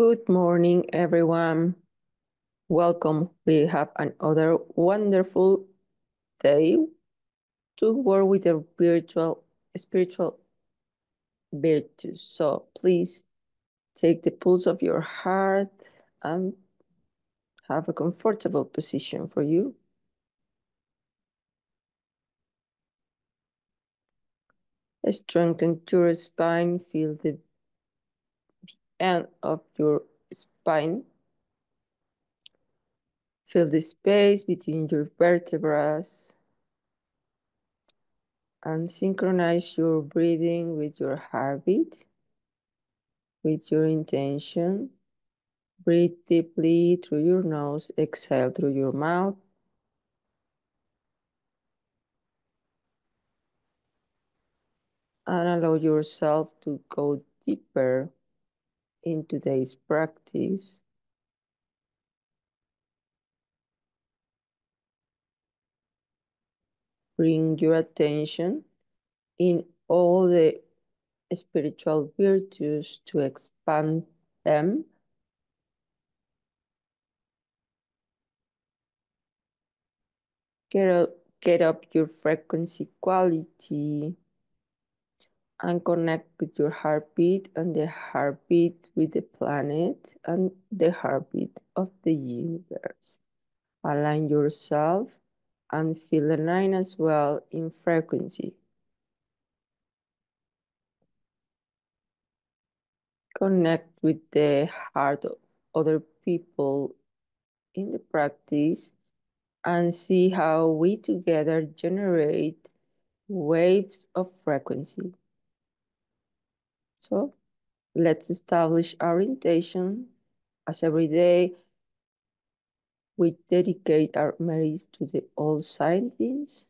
Good morning, everyone. Welcome. We have another wonderful day to work with the virtual spiritual virtues. So please take the pulse of your heart and have a comfortable position for you. Strengthen your spine. Feel the end of your spine. Feel the space between your vertebrae and synchronize your breathing with your heartbeat, with your intention. Breathe deeply through your nose, exhale through your mouth. And allow yourself to go deeper in today's practice. Bring your attention in all the spiritual virtues to expand them. Get up your frequency quality and connect with your heartbeat and the heartbeat with the planet and the heartbeat of the universe. Align yourself and feel aligned as well in frequency. Connect with the heart of other people in the practice and see how we together generate waves of frequency. So let's establish our intention as every day we dedicate our merits to the all scientists.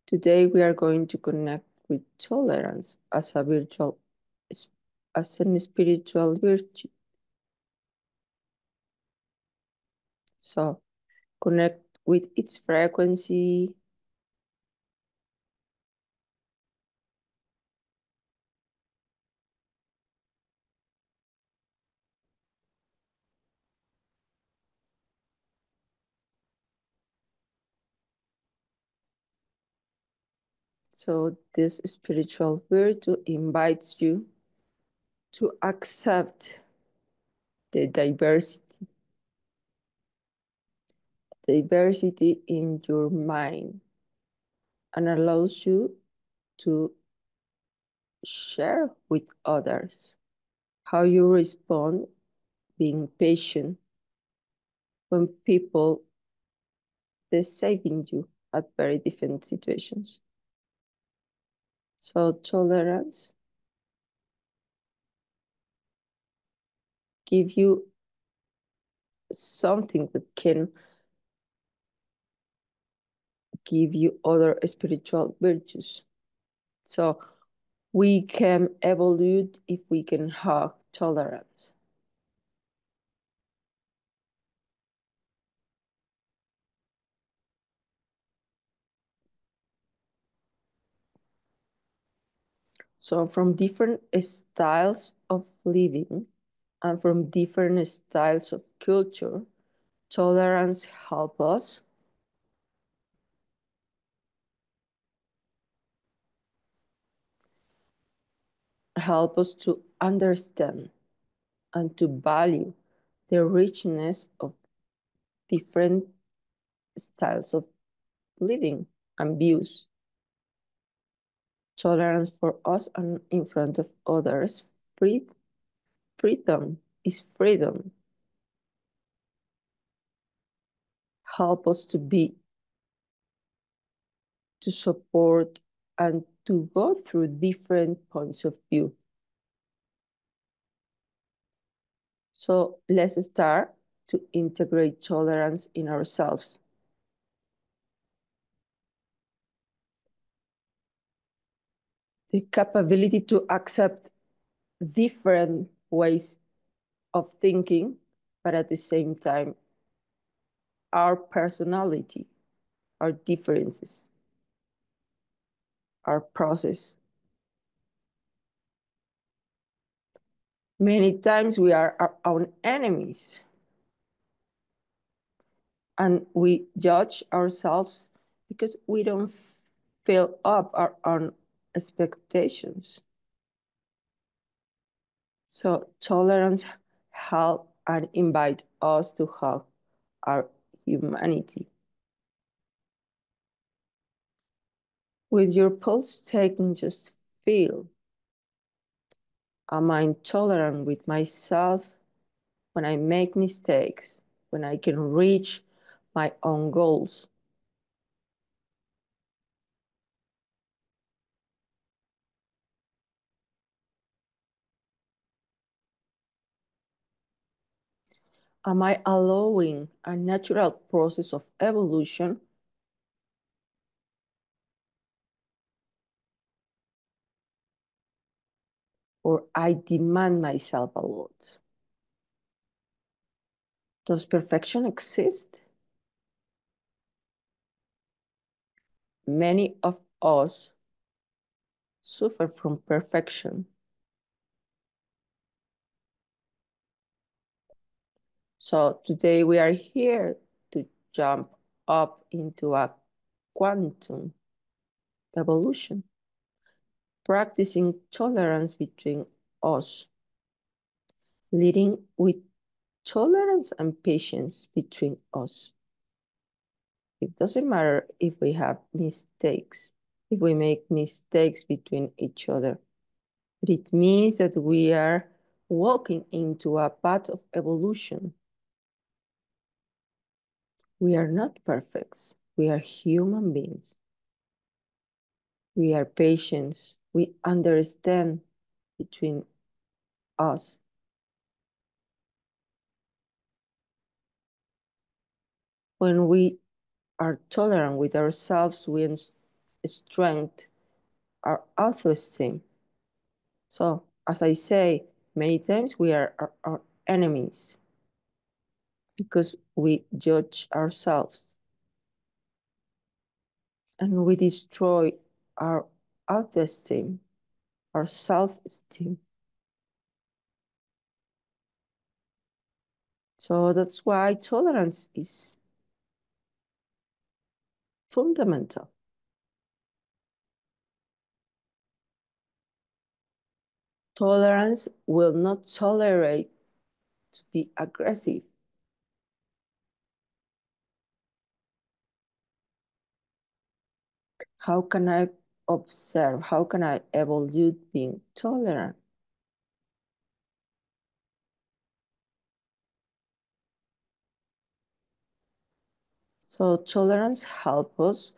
Today we are going to connect with tolerance as a spiritual virtue. So connect with its frequency. So this spiritual virtue invites you to accept the diversity in your mind, and allows you to share with others how you respond, being patient when people deceiving you at very different situations. So tolerance give you something that can give you other spiritual virtues. So we can evolve if we can have tolerance. So from different styles of living and from different styles of culture, tolerance help us to understand and to value the richness of different styles of living and views. Tolerance for us and in front of others, freedom is freedom. Help us to support and to go through different points of view. So let's start to integrate tolerance in ourselves. The capability to accept different ways of thinking, but at the same time, our personality, our differences, our process. Many times we are our own enemies and we judge ourselves because we don't fill up our own expectations. So tolerance help and invite us to hug our humanity. With your pulse taken, just feel, am I intolerant with myself when I make mistakes, when I can reach my own goals? Am I allowing a natural process of evolution, or I demand myself a lot? Does perfection exist? Many of us suffer from perfection. So today we are here to jump up into a quantum evolution, practicing tolerance between us, leading with tolerance and patience between us. It doesn't matter if we have mistakes, if we make mistakes between each other. But it means that we are walking into a path of evolution. We are not perfect. We are human beings. We are patient. We understand between us. When we are tolerant with ourselves, we strengthen our auto-esteem. So, as I say, many times we are our enemies because we judge ourselves and we destroy our auto-esteem, our self-esteem. So that's why tolerance is fundamental. Tolerance will not tolerate to be aggressive. How can I observe? How can I evaluate being tolerant? So tolerance helps us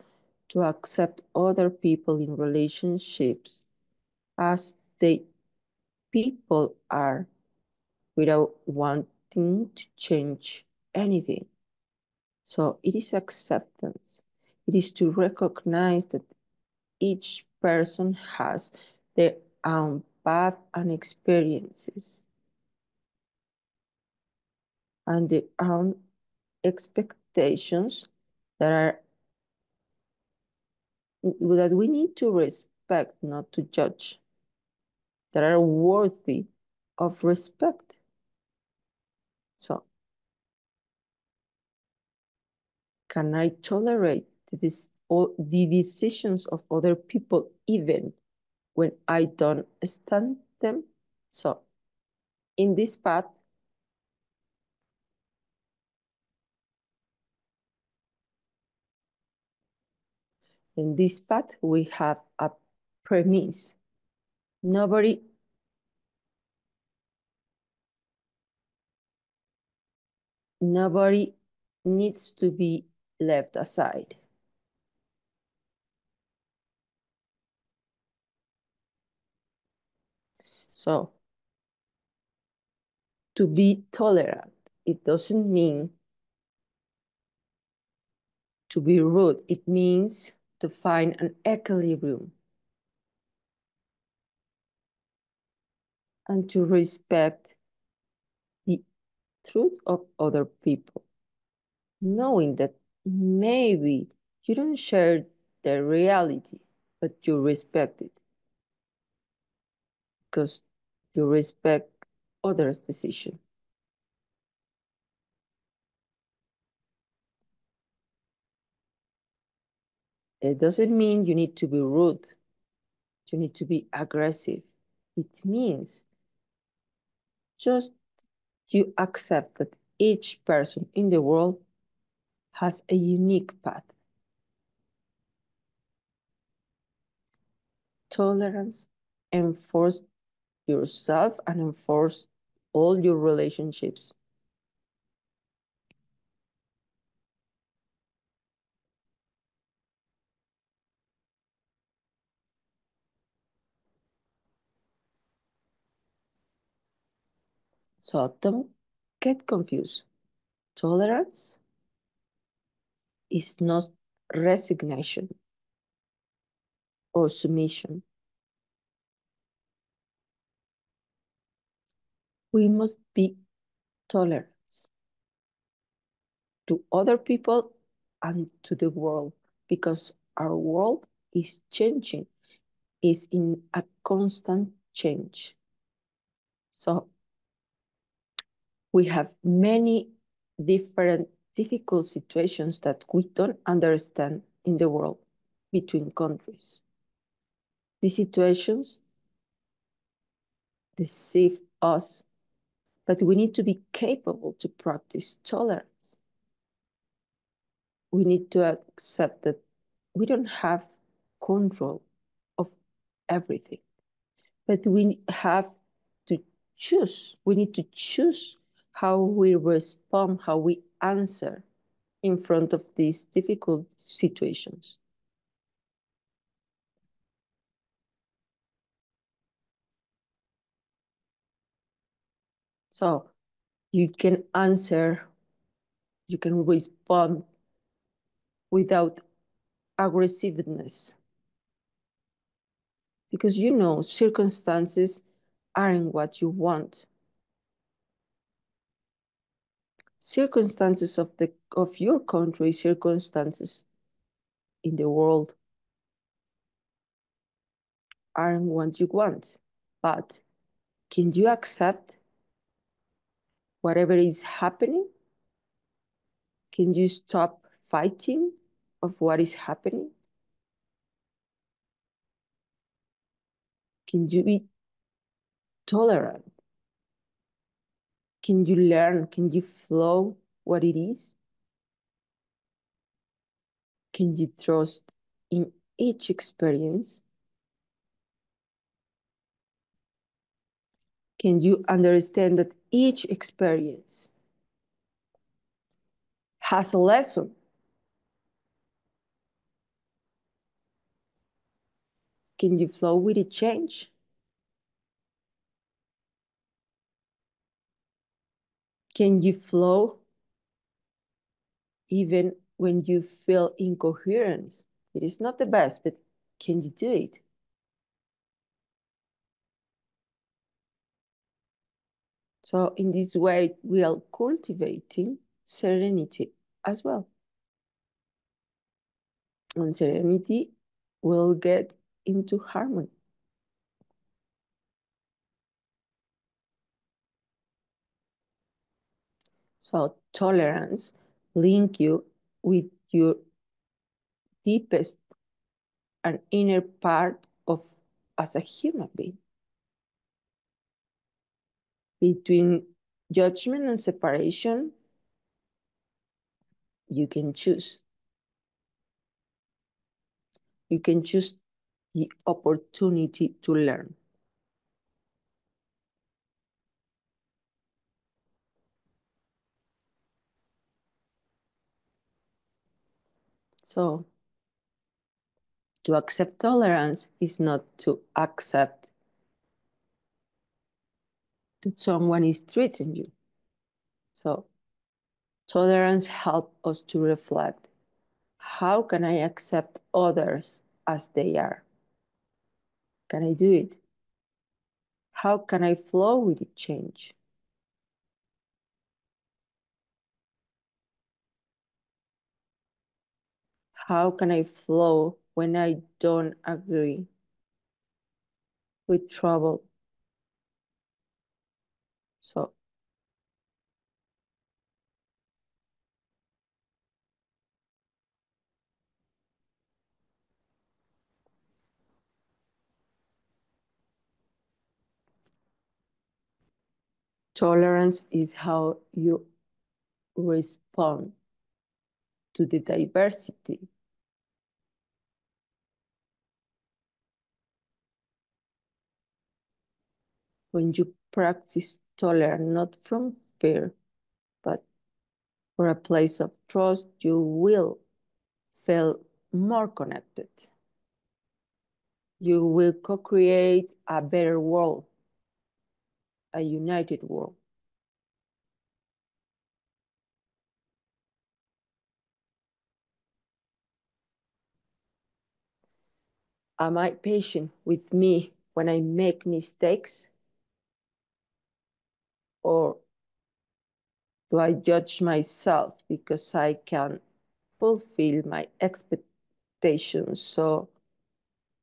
to accept other people in relationships as they people are without wanting to change anything. So it is acceptance. It is to recognize that each person has their own path and experiences and their own expectations that are that we need to respect, not to judge, that are worthy of respect. So, can I tolerate the decisions of other people even when I don't understand them? So, in this path, we have a premise. Nobody needs to be left aside. So, to be tolerant, it doesn't mean to be rude. It means to find an equilibrium and to respect the truth of other people, knowing that maybe you don't share their reality, but you respect it because you respect others' decision. It doesn't mean you need to be rude. You need to be aggressive. It means just you accept that each person in the world has a unique path. Tolerance, enforce yourself and enforce all your relationships. So don't get confused. Tolerance is not resignation or submission. We must be tolerant to other people and to the world because our world is changing, is in a constant change. So we have many different difficult situations that we don't understand in the world between countries. These situations deceive us, but we need to be capable to practice tolerance. We need to accept that we don't have control of everything, but we have to choose. We need to choose how we respond, how we answer in front of these difficult situations. So you can answer, you can respond without aggressiveness because you know circumstances aren't what you want. Circumstances of your country, circumstances in the world aren't what you want. But can you accept whatever is happening? Can you stop fighting of what is happening? Can you be tolerant? Can you learn? Can you flow what it is? Can you trust in each experience? Can you understand that each experience has a lesson? Can you flow with the change? Can you flow even when you feel incoherence? It is not the best, but can you do it? So in this way, we are cultivating serenity as well. And serenity will get into harmony. So tolerance link you with your deepest and inner part of as a human being. Between judgment and separation, you can choose. You can choose the opportunity to learn. So to accept tolerance is not to accept that someone is treating you. So tolerance helps us to reflect, how can I accept others as they are? Can I do it? How can I flow with the change? How can I flow when I don't agree with trouble? So tolerance is how you respond to the diversity. When you practice tolerance, not from fear, but from a place of trust, you will feel more connected. You will co-create a better world, a united world. Am I patient with me when I make mistakes? Or do I judge myself because I can fulfill my expectations? So,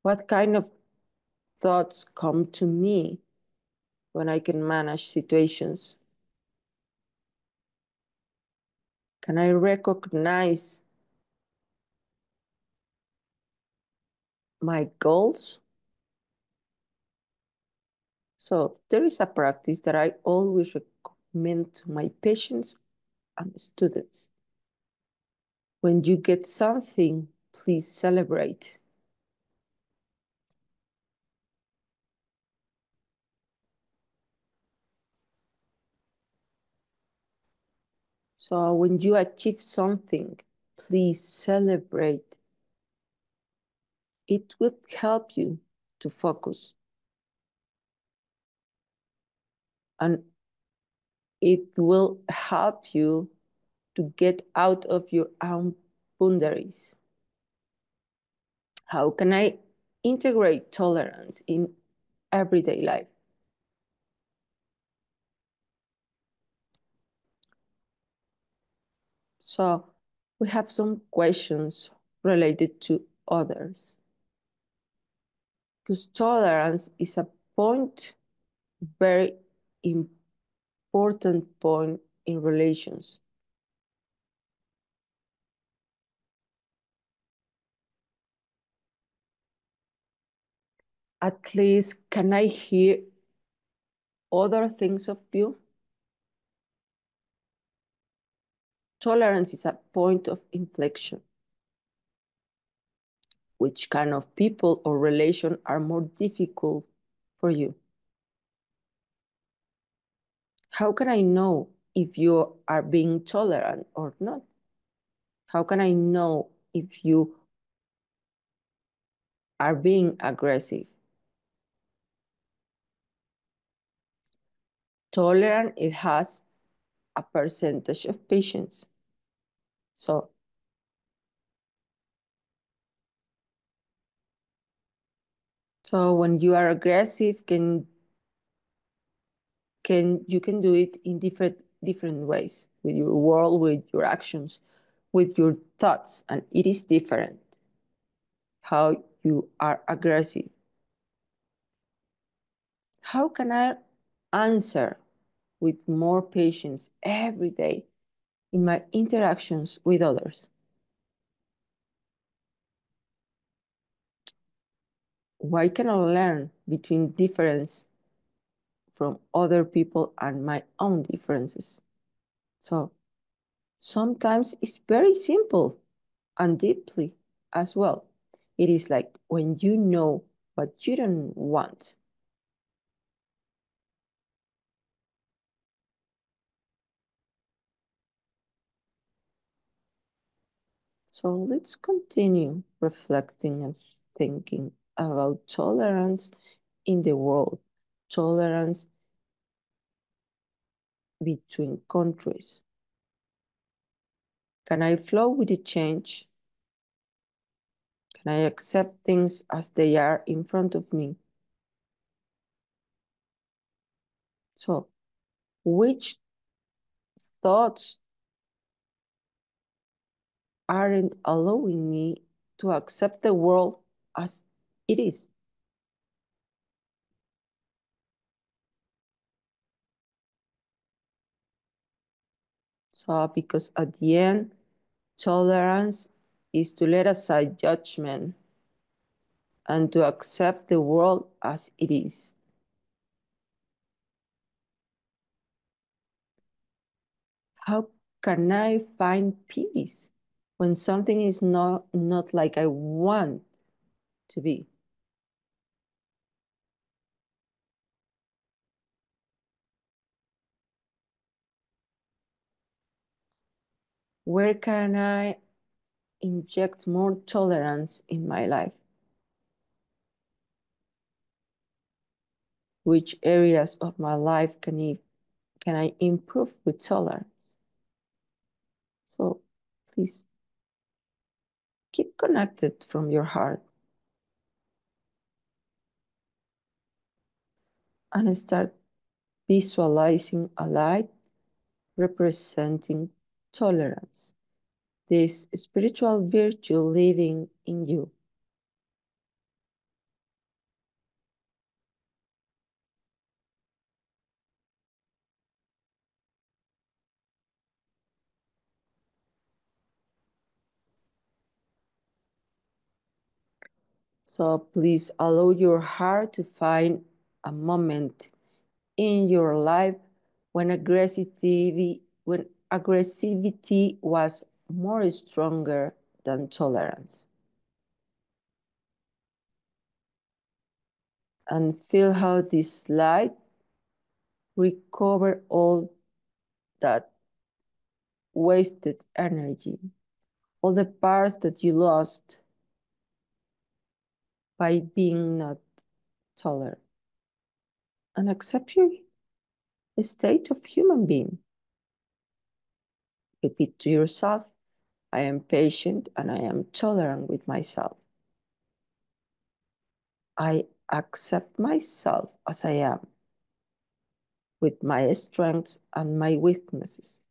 what kind of thoughts come to me when I can manage situations? Can I recognize my goals? So, there is a practice that I always recommend to my patients and students. When you get something, please celebrate. So when you achieve something, please celebrate. It will help you to focus. And it will help you to get out of your own boundaries. How can I integrate tolerance in everyday life? So we have some questions related to others. Because tolerance is a point, very important point in relations. At least, can I hear other things of you? Tolerance is a point of inflection. Which kind of people or relation are more difficult for you? How can I know if you are being tolerant or not? How can I know if you are being aggressive? Tolerant, it has a percentage of patience. So when you are aggressive, you can do it in different ways, with your world, with your actions, with your thoughts, and it is different how you are aggressive. How can I answer with more patience every day in my interactions with others? Why can I learn between difference from other people and my own differences? So sometimes it's very simple and deeply as well. It is like when you know what you don't want. So let's continue reflecting and thinking about tolerance in the world, tolerance between countries. Can I flow with the change? Can I accept things as they are in front of me? So, which thoughts aren't allowing me to accept the world as it is? So, because at the end, tolerance is to let aside judgment and to accept the world as it is. How can I find peace when something is not like I want to be? Where can I inject more tolerance in my life? Which areas of my life can I improve with tolerance? So please keep connected from your heart and start visualizing a light representing tolerance, this spiritual virtue living in you. So please allow your heart to find a moment in your life when aggressivity was more stronger than tolerance. And feel how this light recover all that wasted energy, all the parts that you lost by being not tolerant, and accept your state of human being. Repeat to yourself, I am patient and I am tolerant with myself. I accept myself as I am, with my strengths and my weaknesses.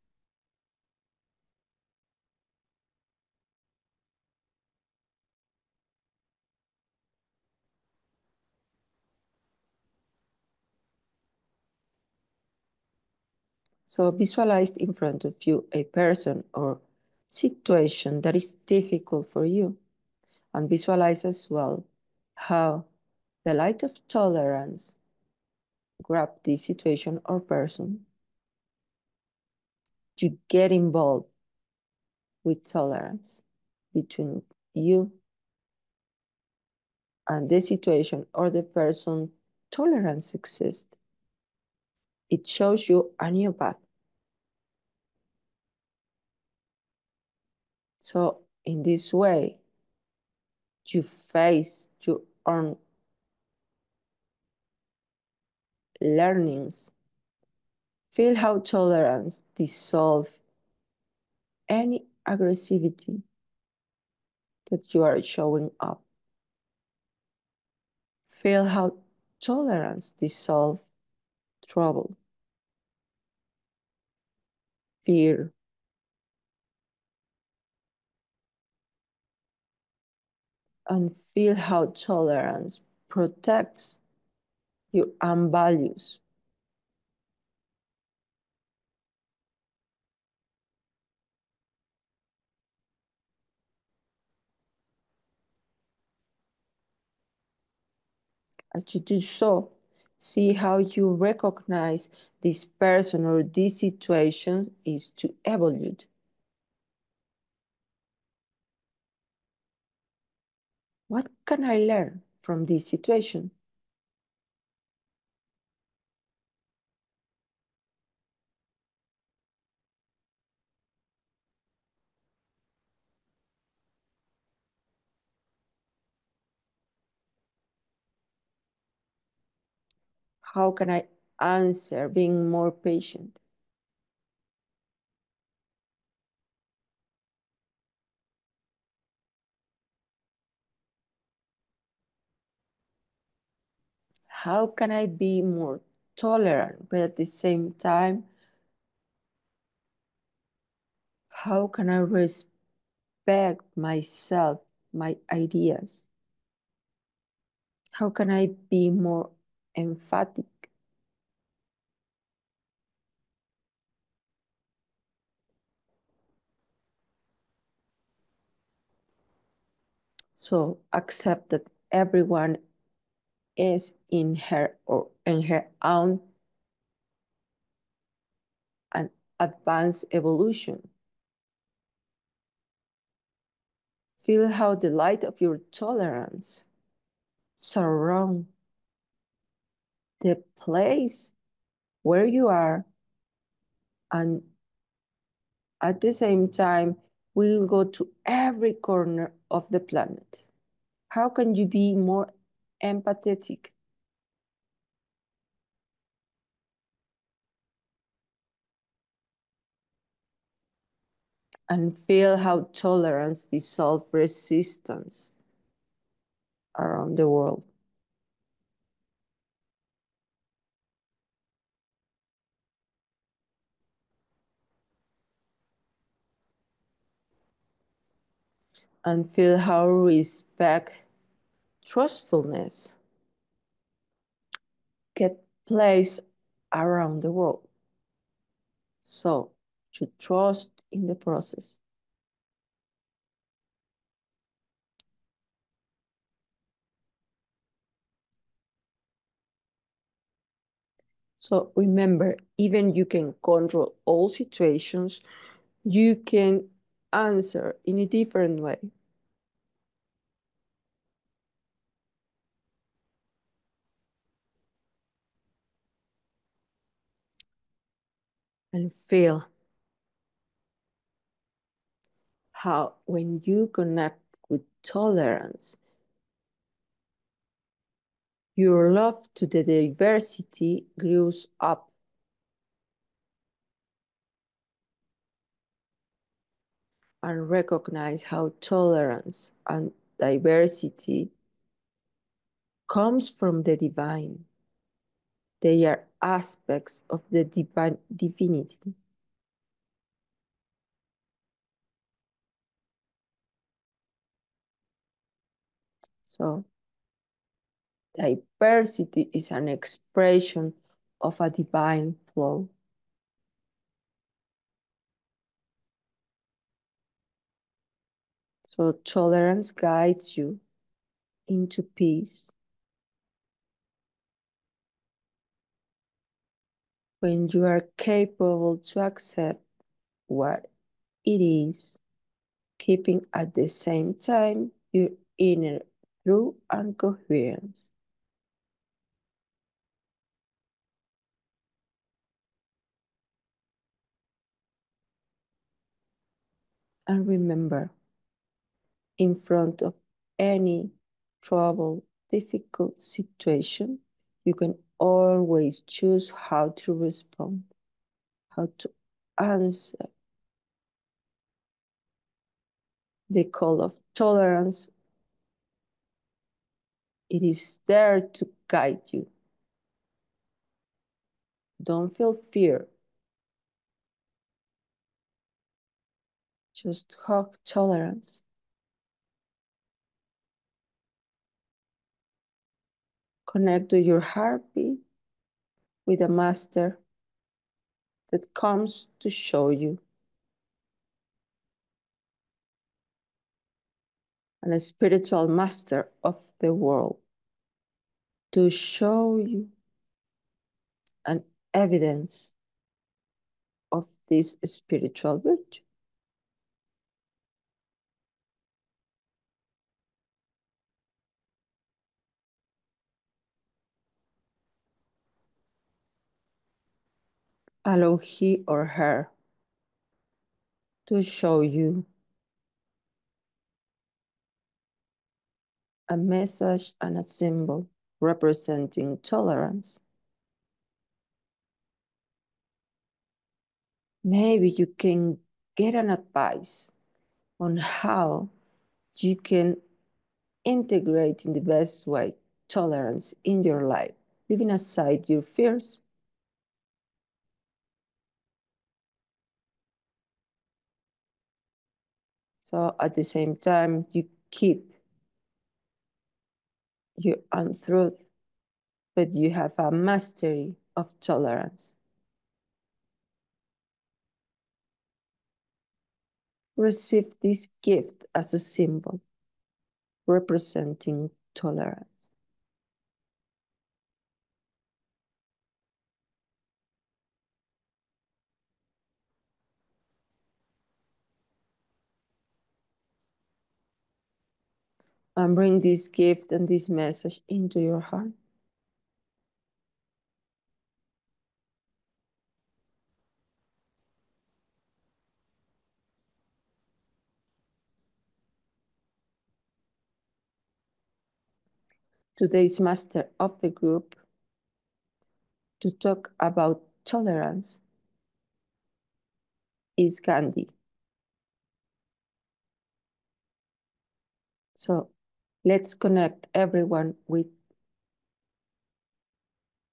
So visualize in front of you a person or situation that is difficult for you, and visualize as well how the light of tolerance grab this situation or person. You get involved with tolerance between you and the situation or the person. Tolerance exists. It shows you a new path. So in this way, you face your own learnings. Feel how tolerance dissolves any aggressivity that you are showing up. Feel how tolerance dissolves trouble, fear, and feel how tolerance protects your own values. As you do so, see how you recognize this person or this situation is to evolve. What can I learn from this situation? How can I answer being more patient? How can I be more tolerant, but at the same time, how can I respect myself, my ideas? How can I be more emphatic? So accept that everyone is in her own and advanced evolution. Feel how the light of your tolerance surround the place where you are, and at the same time we'll go to every corner of the planet. How can you be more empathetic? And feel how tolerance dissolves resistance around the world. And feel how respect, trustfulness get placed around the world. So, to trust in the process. So remember, even you can control all situations, you can answer in a different way. And feel how when you connect with tolerance, your love to the diversity grows up. And recognize how tolerance and diversity comes from the divine. They are aspects of the divine divinity. So diversity is an expression of a divine flow. So tolerance guides you into peace. When you are capable to accept what it is, keeping at the same time your inner truth and coherence. And remember, in front of any trouble, difficult situation, you can always choose how to respond, how to answer. The call of tolerance, it is there to guide you. Don't feel fear. Just hug tolerance. Connect to your heartbeat with a master that comes to show you, and a spiritual master of the world to show you an evidence of this spiritual virtue. Allow he or her to show you a message and a symbol representing tolerance. Maybe you can get an advice on how you can integrate in the best way tolerance in your life, leaving aside your fears. So at the same time, you keep your own truth, but you have a mastery of tolerance. Receive this gift as a symbol. representing tolerance. And bring this gift and this message into your heart. Today's master of the group to talk about tolerance is Gandhi. So let's connect everyone with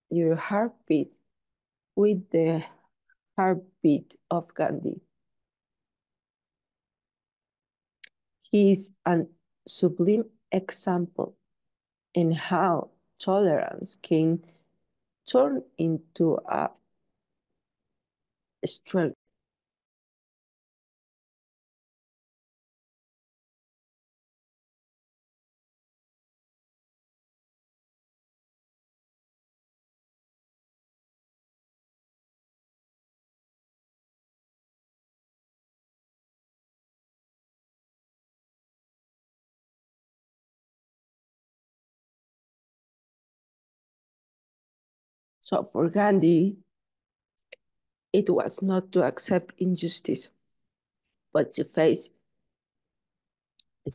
your heartbeat, with the heartbeat of Gandhi. He is a sublime example in how tolerance can turn into a strength. So for Gandhi, it was not to accept injustice, but to face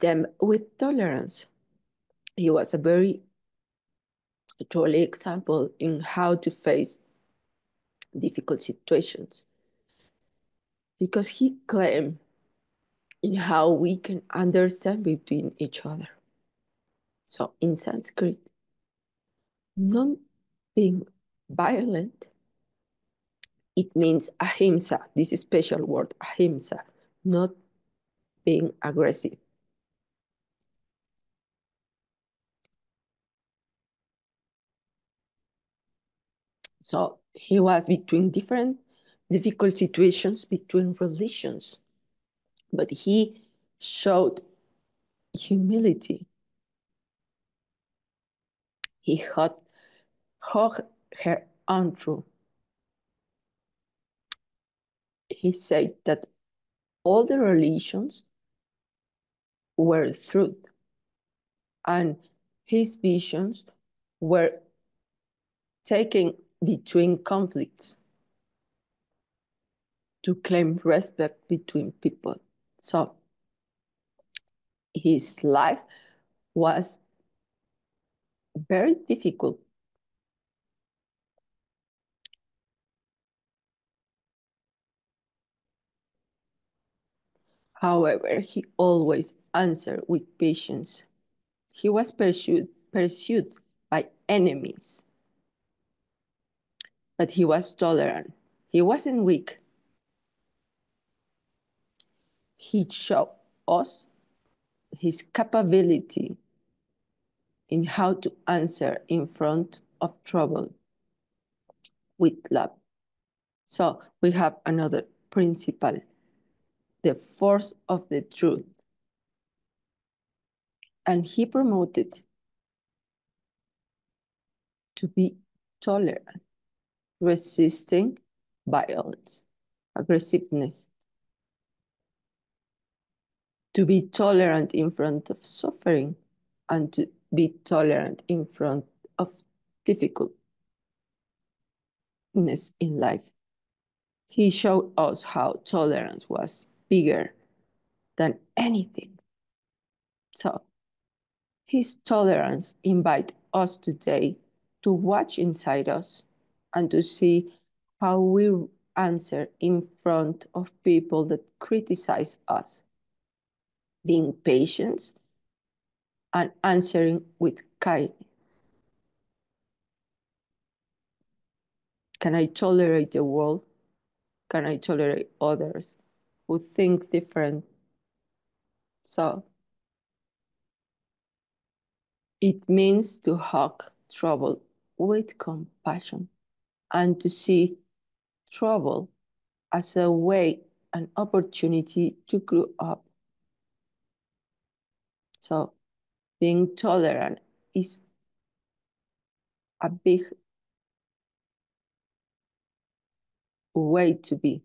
them with tolerance. He was a very truly example in how to face difficult situations because he claimed in how we can understand between each other. So in Sanskrit, non being violent, it means ahimsa, this special word, ahimsa, not being aggressive. So he was between different difficult situations between religions, but he showed humility. He had her own truth. He said that all the religions were truth, and his visions were taken between conflicts to claim respect between people. So his life was very difficult. However, he always answered with patience. He was pursued by enemies, but he was tolerant. He wasn't weak. He showed us his capability in how to answer in front of trouble with love. So we have another principle, the force of the truth. And he promoted to be tolerant, resisting violence, aggressiveness, to be tolerant in front of suffering, and to be tolerant in front of difficultness in life. He showed us how tolerance was bigger than anything. So his tolerance invites us today to watch inside us and to see how we answer in front of people that criticize us, being patient and answering with kindness. Can I tolerate the world? Can I tolerate others who think different? So it means to hug trouble with compassion and to see trouble as a way, an opportunity to grow up. So Being tolerant is a big way to be,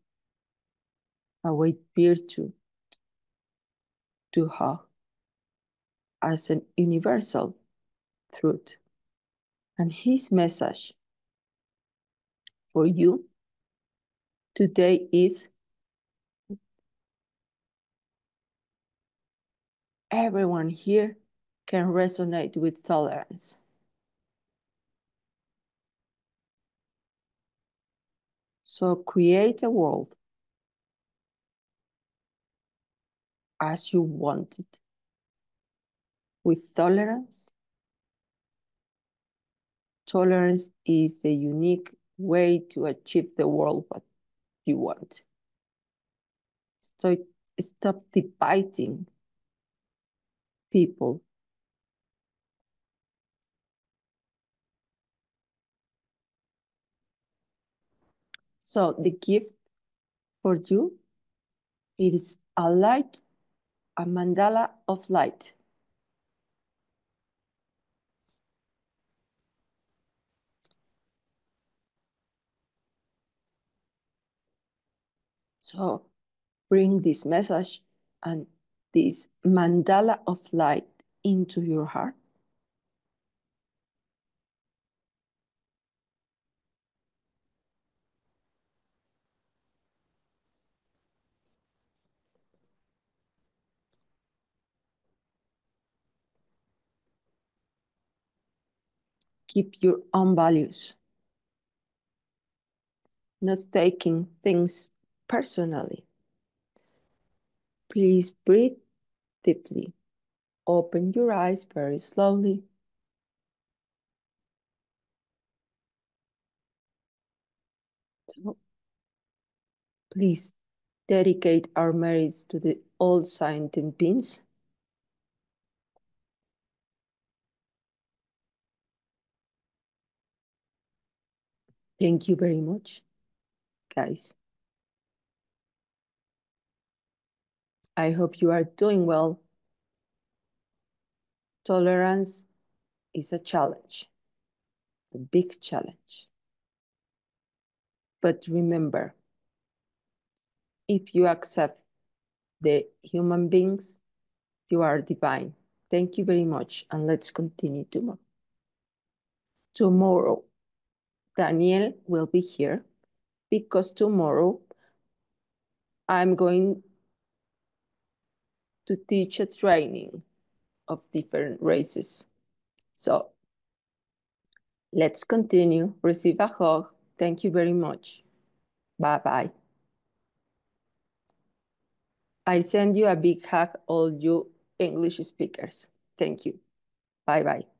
a way virtue to have as an universal truth. And his message for you today is everyone here can resonate with tolerance. So create a world as you want it, with tolerance. Tolerance is the unique way to achieve the world what you want. So stop dividing people. So the gift for you, it is a light, a mandala of light. So bring this message and this mandala of light into your heart. Keep your own values, not taking things personally. Please breathe deeply. Open your eyes very slowly. So please dedicate our merits to the all sentient beings. Thank you very much, guys. I hope you are doing well. Tolerance is a challenge, a big challenge. But remember, if you accept the human beings, you are divine. Thank you very much, and let's continue tomorrow. Tomorrow, Daniel will be here because tomorrow I'm going to teach a training of different races. So let's continue. Receive a hug. Thank you very much. Bye-bye. I send you a big hug, all you English speakers. Thank you. Bye-bye.